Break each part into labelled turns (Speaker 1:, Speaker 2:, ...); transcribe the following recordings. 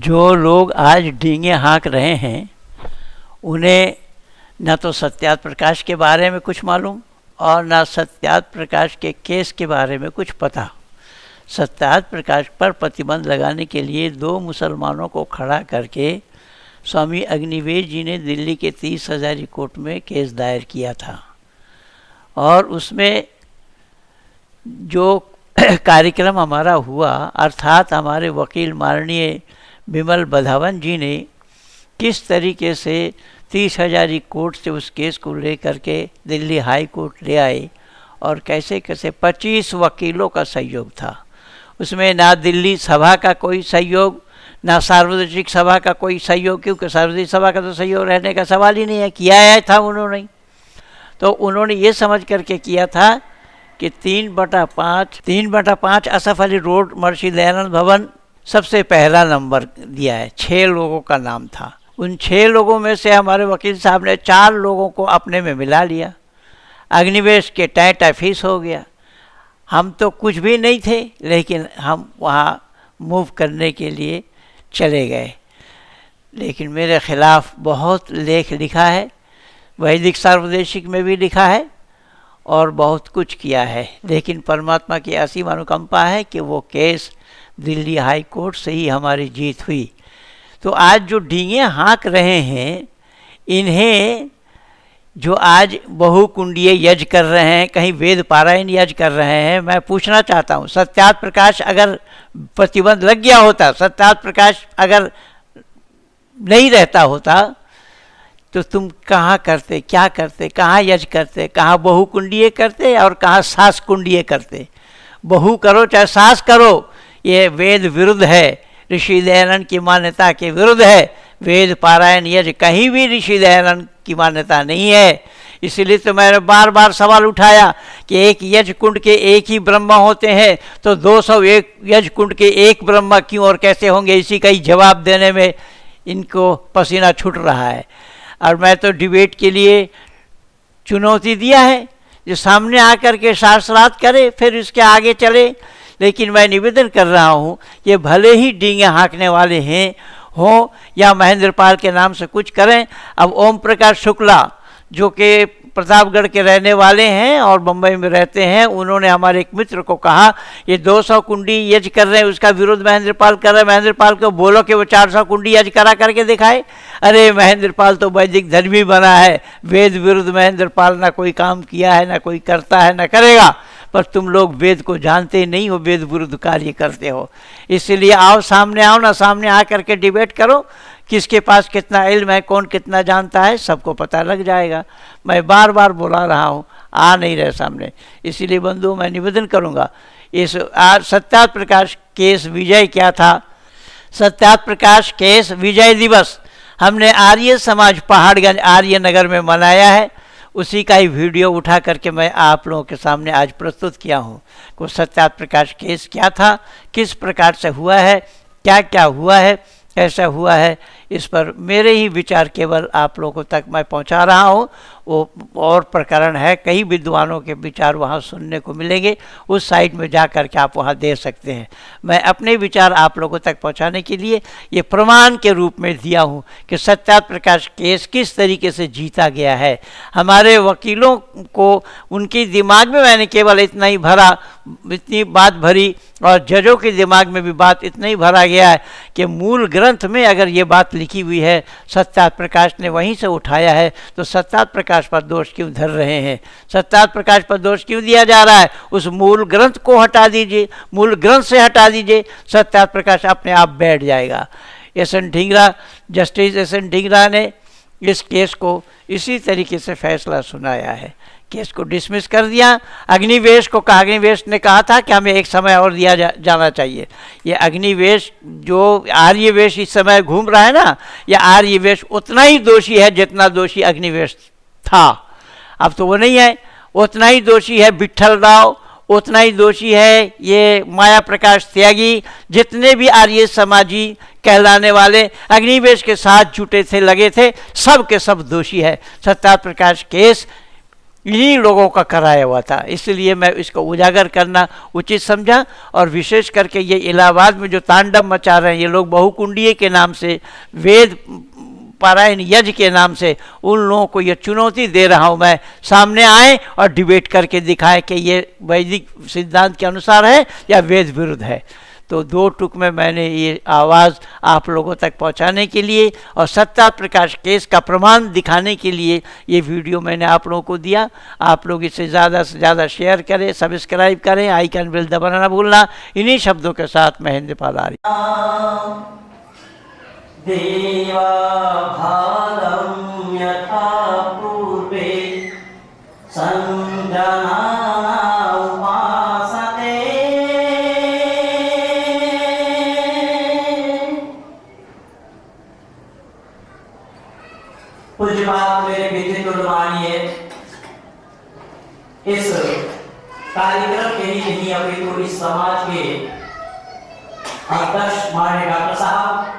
Speaker 1: जो लोग आज डींगे हाँक रहे हैं उन्हें न तो सत्यार्थ प्रकाश के बारे में कुछ मालूम और न सत्यार्थ प्रकाश के केस के बारे में कुछ पता। सत्यार्थ प्रकाश पर प्रतिबंध लगाने के लिए 2 मुसलमानों को खड़ा करके स्वामी अग्निवेश जी ने दिल्ली के 30 हज़ारी कोर्ट में केस दायर किया था और उसमें जो कार्यक्रम हमारा हुआ अर्थात हमारे वकील माननीय विमल बधावन जी ने किस तरीके से 30 हज़ारी कोर्ट से उस केस को लेकर के दिल्ली हाई कोर्ट ले आए और कैसे कैसे 25 वकीलों का सहयोग था उसमें। ना दिल्ली सभा का कोई सहयोग, ना सार्वजनिक सभा का कोई सहयोग, क्योंकि सार्वजनिक सभा का तो सहयोग रहने का सवाल ही नहीं है। किया है था उन्होंने, तो उन्होंने ये समझ करके किया था कि 3/5 असफ अली रोड महर्षि दयानंद भवन सबसे पहला नंबर दिया है। 6 लोगों का नाम था। उन 6 लोगों में से हमारे वकील साहब ने 4 लोगों को अपने में मिला लिया। अग्निवेश के टैं फीस हो गया। हम तो कुछ भी नहीं थे, लेकिन हम वहाँ मूव करने के लिए चले गए। लेकिन मेरे ख़िलाफ़ बहुत लेख लिखा है, वैदिक सार्वदेशिक में भी लिखा है और बहुत कुछ किया है, लेकिन परमात्मा की असीम अनुकंपा है कि वो केस दिल्ली हाई कोर्ट से ही हमारी जीत हुई। तो आज जो डींगे हाँक रहे हैं, इन्हें जो आज बहुकुंडीय यज्ञ कर रहे हैं, कहीं वेद पारायण यज्ञ कर रहे हैं, मैं पूछना चाहता हूँ, सत्यार्थ प्रकाश अगर प्रतिबंध लग गया होता, सत्यार्थ प्रकाश अगर नहीं रहता होता, तो तुम कहाँ करते, क्या करते, कहाँ यज्ञ करते, कहाँ बहुकुंडीय करते और कहाँ सास कुंडीय करते। बहु करो चाहे सास करो, ये वेद विरुद्ध है, ऋषि दयानंद की मान्यता के विरुद्ध है। वेद पारायण यज्ञ कहीं भी ऋषि दयानंद की मान्यता नहीं है। इसलिए तो मैंने बार बार सवाल उठाया कि एक यज्ञ कुंड के एक ही ब्रह्मा होते हैं, तो 201 यज्ञ कुंड के एक ब्रह्मा क्यों और कैसे होंगे? इसी का ही जवाब देने में इनको पसीना छूट रहा है। और मैं तो डिबेट के लिए चुनौती दिया है, जो सामने आकर के शास्त्रार्थ करे, फिर इसके आगे चले। लेकिन मैं निवेदन कर रहा हूँ, ये भले ही डींगे हाँकने वाले हैं हों या महेंद्र पाल के नाम से कुछ करें। अब ओम प्रकाश शुक्ला जो कि प्रतापगढ़ के रहने वाले हैं और बम्बई में रहते हैं, उन्होंने हमारे एक मित्र को कहा ये 200 कुंडी यज्ञ कर रहे हैं, उसका विरोध महेंद्र पाल कर रहे हैं। महेंद्र पाल को बोलो कि वो 400 कुंडी यज्ञ करा करके दिखाए। अरे महेंद्र पाल तो वैदिक धर्मी बना है, वेद विरुद्ध महेंद्र पाल ना कोई काम किया है, ना कोई करता है, ना करेगा। पर तुम लोग वेद को जानते नहीं हो, वेद विरुद्ध कार्य करते हो। इसलिए आओ, सामने आओ ना, सामने आ करके डिबेट करो, किसके पास कितना इल्म है, कौन कितना जानता है, सबको पता लग जाएगा। मैं बार बार बुला रहा हूँ, आ नहीं रहे सामने। इसीलिए बंधुओं, मैं निवेदन करूँगा, इस आज सत्यार्थ प्रकाश केस विजय क्या था? सत्यार्थ प्रकाश केस विजय दिवस हमने आर्य समाज पहाड़गंज आर्य नगर में मनाया है। उसी का ही वीडियो उठा करके मैं आप लोगों के सामने आज प्रस्तुत किया हूँ कि सत्यार्थ प्रकाश केस क्या था, किस प्रकार से हुआ है, क्या क्या हुआ है, कैसा हुआ है। इस पर मेरे ही विचार केवल आप लोगों तक मैं पहुंचा रहा हूं। वो और प्रकरण है, कई विद्वानों के विचार वहां सुनने को मिलेंगे, उस साइट में जा कर के आप वहां दे सकते हैं। मैं अपने विचार आप लोगों तक पहुंचाने के लिए ये प्रमाण के रूप में दिया हूं कि सत्यार्थ प्रकाश केस किस तरीके से जीता गया है। हमारे वकीलों को उनके दिमाग में मैंने केवल इतना ही भरा, इतनी बात भरी, और जजों के दिमाग में भी बात इतना ही भरा गया है कि मूल ग्रंथ में अगर ये बात लिखी हुई है, सत्यार्थ प्रकाश ने वहीं से उठाया है, तो सत्यार्थ प्रकाश पर दोष क्यों धर रहे हैं? सत्यार्थ प्रकाश पर दोष क्यों दिया जा रहा है? उस मूल ग्रंथ को हटा दीजिए, मूल ग्रंथ से हटा दीजिए, सत्यार्थ प्रकाश अपने आप बैठ जाएगा। SN. Dhingra, justice SN. Dhingra ने इस केस को इसी तरीके से फैसला सुनाया है। केस को डिसमिस कर दिया। अग्निवेश को कहा, अग्निवेश ने कहा था कि हमें एक समय और दिया जाना चाहिए। ये अग्निवेश जो आर्यवेश इस समय घूम रहा है ना, यह आर्यवेश उतना ही दोषी है जितना दोषी अग्निवेश था। अब तो वो नहीं है, उतना ही दोषी है विट्ठल राव, उतना ही दोषी है ये माया प्रकाश त्यागी। जितने भी आर्य समाजी कहलाने वाले अग्निवेश के साथ जुटे थे, लगे थे, सब के सब दोषी है। सत्यार्थ प्रकाश केस इन्हीं लोगों का कराया हुआ था। इसलिए मैं इसको उजागर करना उचित समझा। और विशेष करके ये इलाहाबाद में जो तांडव मचा रहे हैं ये लोग, बहुकुंडीय के नाम से, वेद पारायण यज्ञ के नाम से, उन लोगों को ये चुनौती दे रहा हूँ मैं, सामने आए और डिबेट करके दिखाएं कि ये वैदिक सिद्धांत के अनुसार है या वेद विरुद्ध है। तो दो टुक में मैंने ये आवाज़ आप लोगों तक पहुंचाने के लिए और सत्ता प्रकाश केस का प्रमाण दिखाने के लिए ये वीडियो मैंने आप लोगों को दिया। आप लोग इसे ज़्यादा से ज़्यादा शेयर करें, सब्सक्राइब करें, आइकन बेल दबाना ना भूलना। इन्हीं शब्दों के साथ महेंद्रपाल आर्य।
Speaker 2: देवा भागं यथा पूर्वे संजना उपासते पूज्य बात मेरे बेटे को मानिए, इस कार्यक्रम के ही नहीं अपितु इस समाज के अध्यक्ष माननीय डॉक्टर साहब,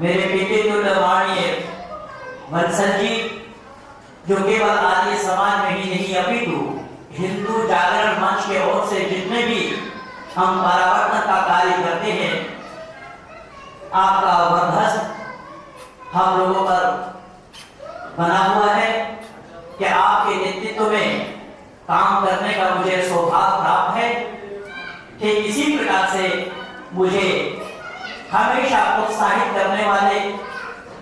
Speaker 2: मेरे बेटे को माननीय वत्सल जी, जो केवल आर्य समाज में ही नहीं अपितु हिंदू जागरण मंच के ओर से जितने भी हम परावर्तन का कार्य करते हैं, आपका वरदहस्त हम लोगों पर बना हुआ है कि आपके नेतृत्व में काम करने का मुझे सौभाग्य प्राप्त है। ठीक इसी प्रकार से मुझे हमेशा प्रोत्साहित करने वाले,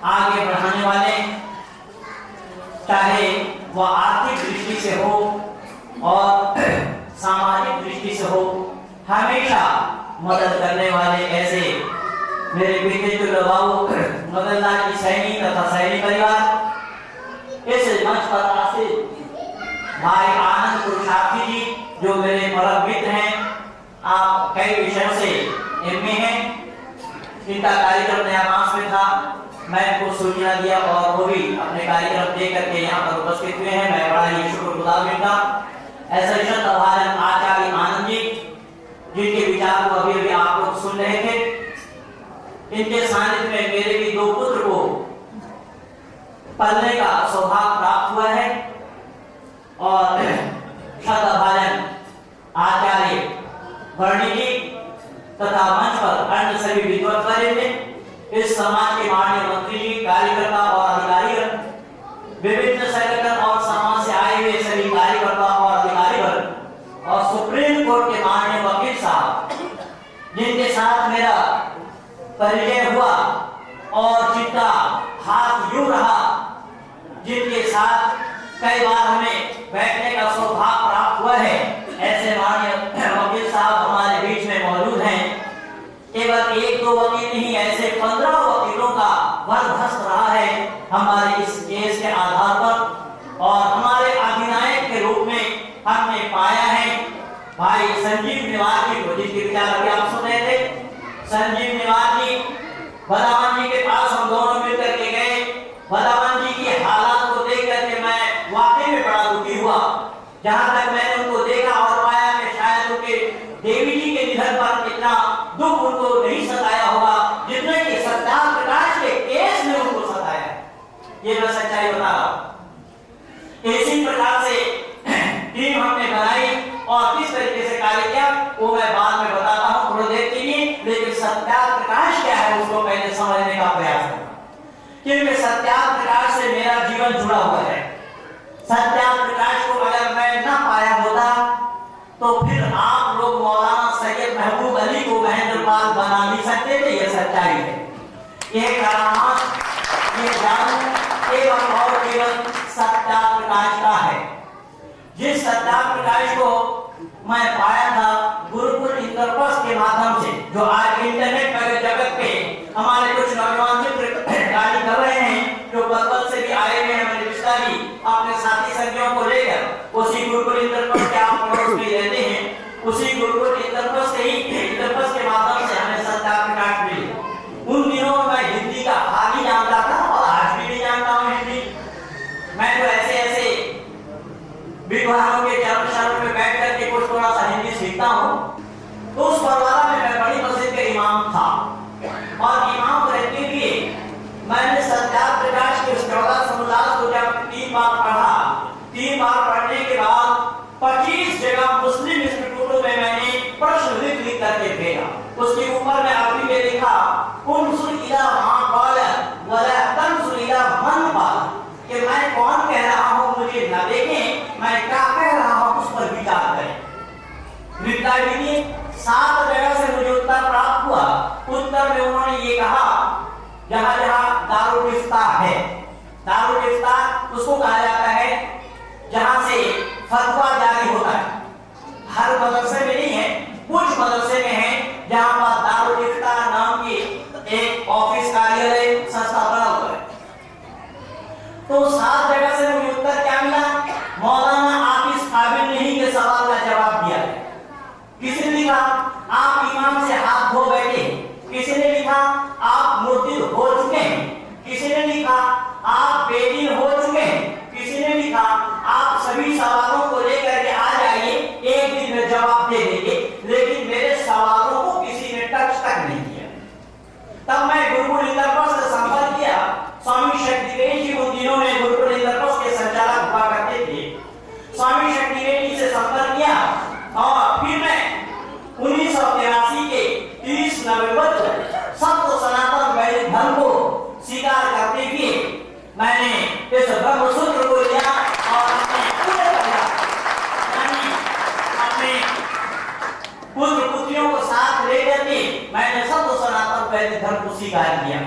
Speaker 2: आगे बढ़ाने वाले, चाहे वह आर्थिक दृष्टि से हो और सामाजिक दृष्टि से हो, हमेशा मदद करने वाले ऐसे मेरे बेटे के बाबू मदन लाल की सैनी तथा सैनी परिवार, इस मंच पर आसित भाई आनंद पुरुषार्थी जी जो मेरे परम मित्र हैं, आप कई विषयों से एमए हैं, इनका कार्यक्रम नया मास में था, मैं उनको सूचना दिया और वो भी अपने कार्यक्रम दे करके यहाँ पर उपस्थित हुए हैं। मैं बड़ा ही शुक्रगुजार हूँ इनका। ऐसा आचार्य आनंद जी, जिनके विचार को अभी अभी आप लोग सुन रहे थे, इनके सानिध्य में मेरे भी दो पुत्र को पलने का सौभाग्य प्राप्त हुआ है। और श्रद्धाभाजन आचार्य वर्णी जी तथा मंच पर अन्य सभी विद्वत वर्ग, इस समाज के माननीय मंत्री जी, कार्यकर्ता और अधिकारीगण, विभिन्न संगठन और समाज से आए हुए सभी कार्यकर्ता और अधिकारीगण और सुप्रीम कोर्ट के माननीय वकील साहब, जिनके साथ मेरा परिचय हुआ और जिनका हाथ यूं रहा, जिनके साथ कई बार हमें बैठने का सौभाग्य प्राप्त हुआ है, ऐसे माननीय वकील साहब हमारे बीच में मौजूद हैं। केवल एक दो वकील नहीं, ऐसे 15 वकीलों का वरदहस्त रहा है हमारे इस केस के आधार पर। और हमारे अधिनायक के रूप में हमने पाया है भाई संजीव निवास जी को, जिसके विचार अभी आप सुन रहे थे। संजीव निवास जी, बदावन जी के पास हम दोनों मिलकर के गए। बदावन जी की हालात को देख करके मैं वाकई में बड़ा दुखी हुआ। जहां तक मैंने उनको देखा और पाया कि शायद उनके देवी जी के निधन पर इतना दुख उनको नहीं सताया होगा जितना कि सत्याग्रह प्रकाश के केस में उनको सताया। ये मैं सच्चाई बता रहा हूं। इसी प्रकार से टीम हमने बनाई और किस तरीके से कार्य किया वो मैं बाद में बताता हूं थोड़ी देर के लिए, लेकिन सत्याग्रह प्रकाश क्या है उसको पहले समझने का प्रयास करूंगा, क्योंकि सत्याग्रह प्रकाश से मेरा जीवन जुड़ा हुआ है। सत्याग्रह प्रकाश को अगर मैं न पाया होता तो फिर आप लोग मौलाना सैयद महबूब अली को महेंद्रपाल बना नहीं सकते थे। यह सच्चाई है। यह करामात, ये जादू केवल और केवल सत्याग्रह प्रकाश का है। जिस सत्याग्रह प्रकाश को मैं पाया था गुरुकुल इंटरपस के माध्यम से, जो आज इंटरनेट पर जगत पे हमारे कुछ नौजवान मित्र कार्य कर रहे हैं, जो बदल से भी आए हुए हैं, मेरे रिश्तेदारी अपने साथी संगियों को लेकर उसी गुरुकुल इंटरपस के आप पड़ोस में रहते हैं, उसी गुरुकुल इंटरपस के ही इंटरपस के माध्यम से हमें सत्याग्रह प्रकाश मिली। उन दिनों में मैं हिंदी का हाल ही जानता था और आज भी नहीं जानता हूँ हिंदी। मैं तो ऐसे ऐसे विद्वानों के चरणों में बैठ करके कुछ थोड़ा सा हिंदी सीखता हूँ। तो उस परवारा में मैं बड़ी मस्जिद के इमाम था और इमाम रहते हुए मैंने सत्याग्रह प्रकाश के 14 समुदाय को जब 3 बार पढ़ा उसके ऊपर में अरबी में लिखा उनसुर इला मा क़ाल वला तंसुर इला मन क़ाल, कि मैं कौन कह रहा हूँ मुझे न देखें, मैं क्या कह रहा हूँ उस पर विचार करें। रिप्लाई देखिए, 7 जगह से मुझे उत्तर प्राप्त हुआ। उत्तर में उन्होंने ये कहा, जहां जहां दारुल इफ्ता है, दारुल इफ्ता उसको कहा जाता है जहां से फतवा जारी होता है। हर मदरसे में नहीं है, कुछ मदरसे में है जहां पर दारुल इफ्ता नाम की एक ऑफिस कार्यालय संस्था बना हुआ है। तो 7 जगह से मुझे उत्तर क्या मिला? मौलाना हाफिज काबिल नहीं के सवाल का जवाब दिया है। किसी ने लिखा आप इमाम से हाथ धो बैठे, किसी ने लिखा आप मुर्तिद हो चुके हैं, किसी ने लिखा आप बेदीन हो चुके हैं, किसी ने लिखा आप सभी सवालों को लेकर के आ जाइए, एक दिन में जवाब दे देंगे। लेकिन मेरे सवालों को किसी ने टच तक नहीं किया। तब मैं गुरुकुल इंद्रप्रस्थ से संपर्क किया। स्वामी शक्तिवेद जी उन दिनों में गुरुकुल इंद्रप्रस्थ के संचालक हुआ करते थे। स्वामी शक्तिवेद जी से संपर्क किया और फिर मैं 1983 के 30 नवंबर को सत्य सनातन वैदिक धर्म को स्वीकार करते हुए मैंने इस ब्रह्मसूत्र को लिया और अपने पूरे परिवार यानी अपने पुत्र पुत्रियों को साथ लेकर के मैंने सत्य सनातन वैदिक धर्म को स्वीकार किया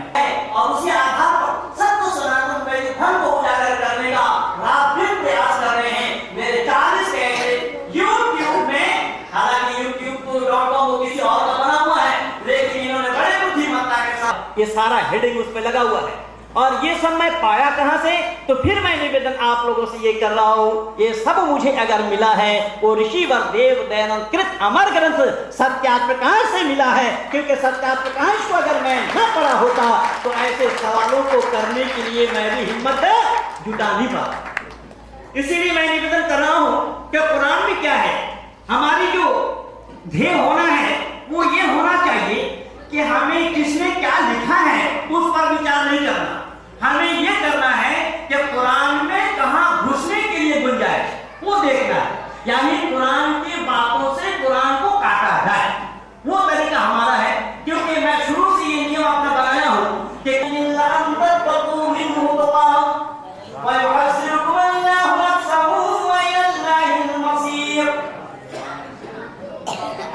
Speaker 2: और उसी आधार पर सत्य सनातन वैदिक धर्म को उजागर करने का रात दिन प्रयास कर रहे हैं। मेरे 40 कैसेट यूट्यूब में, हालांकि youtube.com को किसी और का बना हुआ है, लेकिन इन्होंने बड़े बुद्धिमत्ता के साथ ये सारा हेडिंग उस पे लगा हुआ है। और ये सब मैं पाया कहां से? तो फिर मैं निवेदन आप लोगों से ये कर रहा हूं, ये सब मुझे अगर मिला है वो ऋषिवर देव दयानंद कृत अमर ग्रंथ सत्याप्रकाश से मिला है। क्योंकि सत्याप्रकाश को अगर मैं न पढ़ा होता तो ऐसे सवालों को करने के लिए मैं भी हिम्मत जुटा नहीं पाता। इसीलिए मैं निवेदन कर रहा हूं कि कुरान में क्या है, हमारी जो ध्येय होना है वो ये होना चाहिए कि हमें किसने क्या लिखा है उस पर विचार नहीं करना। हमें ये करना है कि कुरान में कहां घुसने के लिए गुंजाइश वो देखना है, यानी कुरान की बातों से कुरान को काटा जाए, वो तरीका हमारा है। क्योंकि मैं शुरू से ये नियम अपना बनाया हूं कि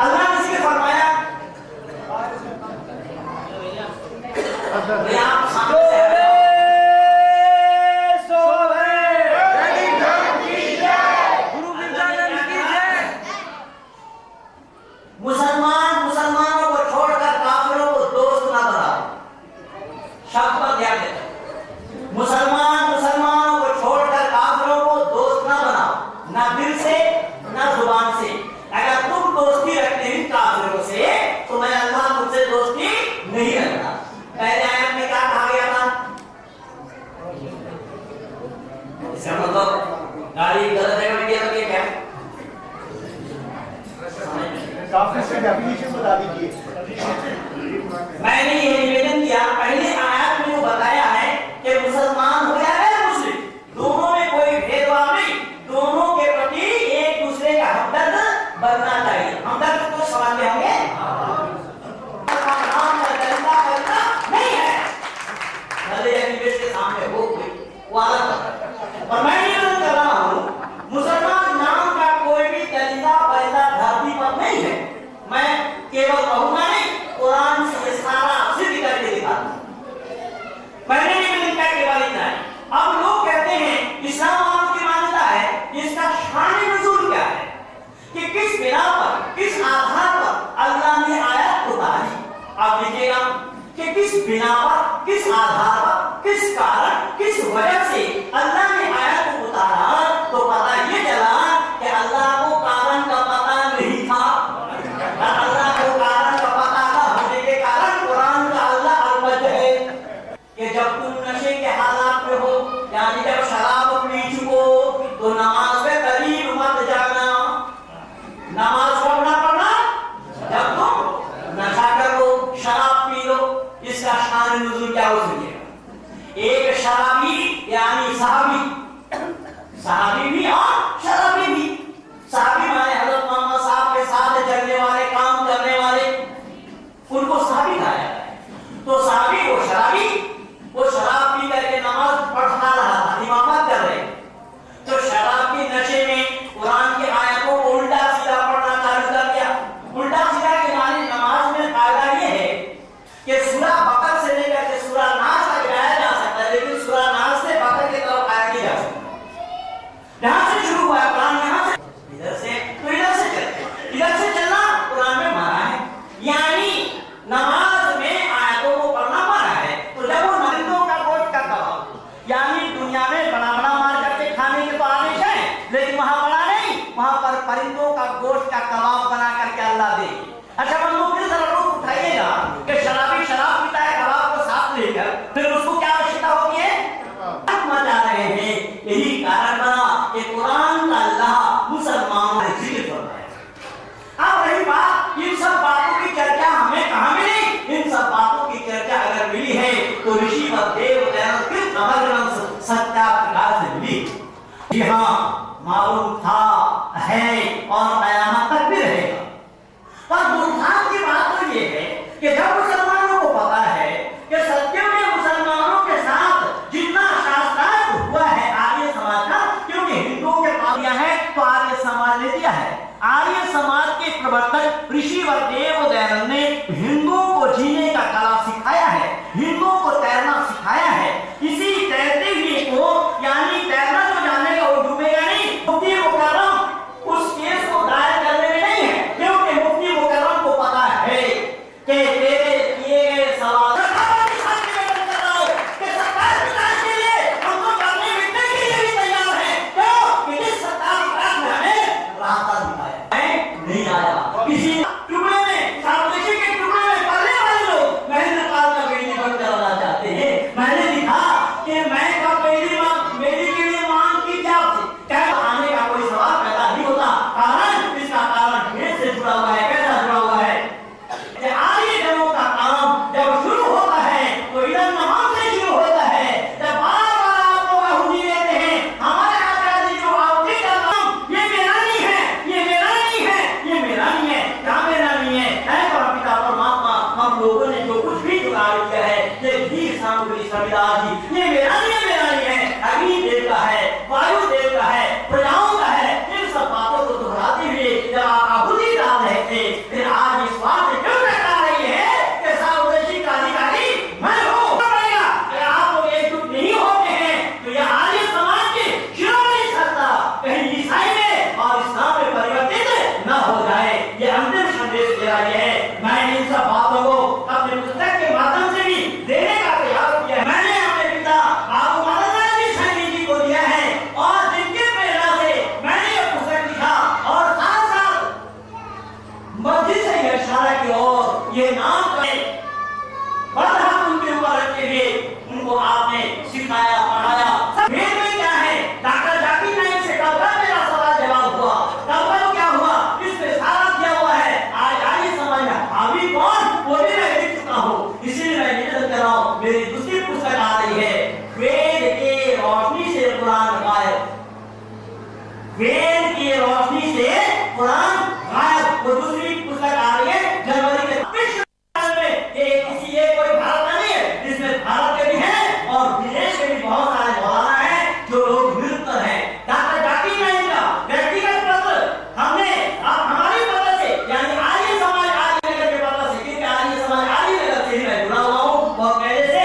Speaker 2: अल्लाह ने इसके फरमाया आप सामने मुसलमानों को छोड़कर काफिरों को दोस्त ना बनाओ। शब्द पर ध्यान देना, मुसलमानों को छोड़कर काफिरों को दोस्त ना बनाओ, ना दिल से ना जुबान से। अगर तुम दोस्ती रखते हैं काफिरों से तो मैं अल्लाह तुमसे दोस्ती नहीं रखता। पहले आयत में क्या कहा गया था? इसका मतलब गाड़ी गलत जगह में दिया तो क्या?
Speaker 3: काफी से डेफिनेशन बता दीजिए।
Speaker 2: मैंने ये निवेदन किया, पहले आयत में जो बताया है कि मुसलमान हो या गैर मुस्लिम, दोनों में कोई भेदभाव नहीं, दोनों के प्रति एक दूसरे का हमदर्द बनना चाहिए। हमदर्द तो समझते होंगे, नहीं है भले निवेश के सामने हो कोई वाला। और मैं निवेदन कर रहा हूँ, मुसलमान नाम का कोई भी दलिता पैदा धरती पर नहीं है। मैं केवल कहूंगा नहीं, कुरान से सारा सिद्ध करके दिखा। मैंने निवेदन क्या केवल इतना है। अब लोग कहते हैं, इस्लाम वालों की मान्यता है, इसका शान नुज़ूल क्या है, कि किस बिना पर, किस आधार पर अल्लाह ने आयत उतारी। आप देखिएगा कि किस बिना पर, किस आधार पर, किस कारण, किस वजह से अल्लाह ने आयत को उतारा। तो पता ये चला कि अल्लाह को कारण का पता नहीं था। अल्लाह को कारण का पता न होने के कारण कुरान का अल्लाह अलमज है कि जब तुम नशे के हालात में हो, यानी जब शराब पी चुको तो नमाज में करीब मत जाना। नमाज पढ़ना जब तुम नशा कर लो, शराब पी लो, इसका शान नुज़ूल क्या हो सकेगा? एक शराबी यानी साहबी प्रवर्तक ऋषिवर देव दयानंद ने हिंदुओं को जीने का कला सिखाया है, हिंदुओं को तैरना सिखाया है। इसी तैरते हुए को यानी तैरना जो जानेगा वो डूबेगा नहीं। मुफ्ती मुकर्रम उस केस को दायर करने में नहीं है, क्योंकि मुफ्ती मुकर्रम को पता है कि तेरे किए गए सवाल ये नाम बड़ा उनके ऊपर रखे हुए उनको आपने सिखाया पढ़ाया। वेद में क्या है? डॉक्टर जाकिर नाइक से कल मेरा सवाल जवाब हुआ, कल क्या हुआ इसमें सारा दिया हुआ है। आज आइए समझ में अभी कौन वो भी मैं लिख चुका हूँ, इसीलिए मैं निवेदन कर रहा हूँ। मेरी दूसरी पुस्तक आ रही है वेद के रोशनी से कुरान गायब, वेद की रोशनी से कुरान गायब। वो दूसरी पुस्तक आ रही है जनवरी के भारत के भी हैं और विदेश के भी बहुत सारे मौलाना हैं जो लोग निरुत्तर हैं। डॉक्टर जाकिर नाइक का व्यक्तिगत पत्र हमने अब हमारी पत्र से यानी आर्य समाज आर्य नगर के पत्र से, क्योंकि आर्य समाज आर्य नगर से ही मैं जुड़ा हुआ हूँ बहुत पहले से।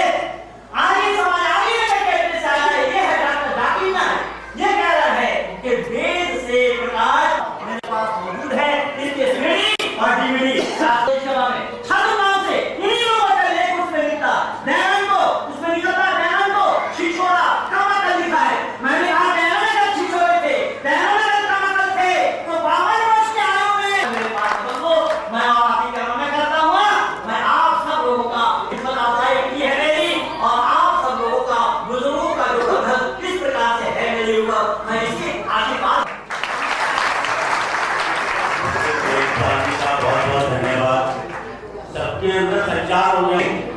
Speaker 2: आर्य समाज आर्य नगर के अपने से आया ये है डॉक्टर जाकिर नाइक, ये कह रहा है कि वेद से प्रकाश मेरे पास मौजूद है, इसके सीडी और डीवीडी छात्र नाम से इन्हीं लोगों का लेख उसमें लिखता
Speaker 4: बहुत बहुत धन्यवाद। सबके अंदर संचार हो गए।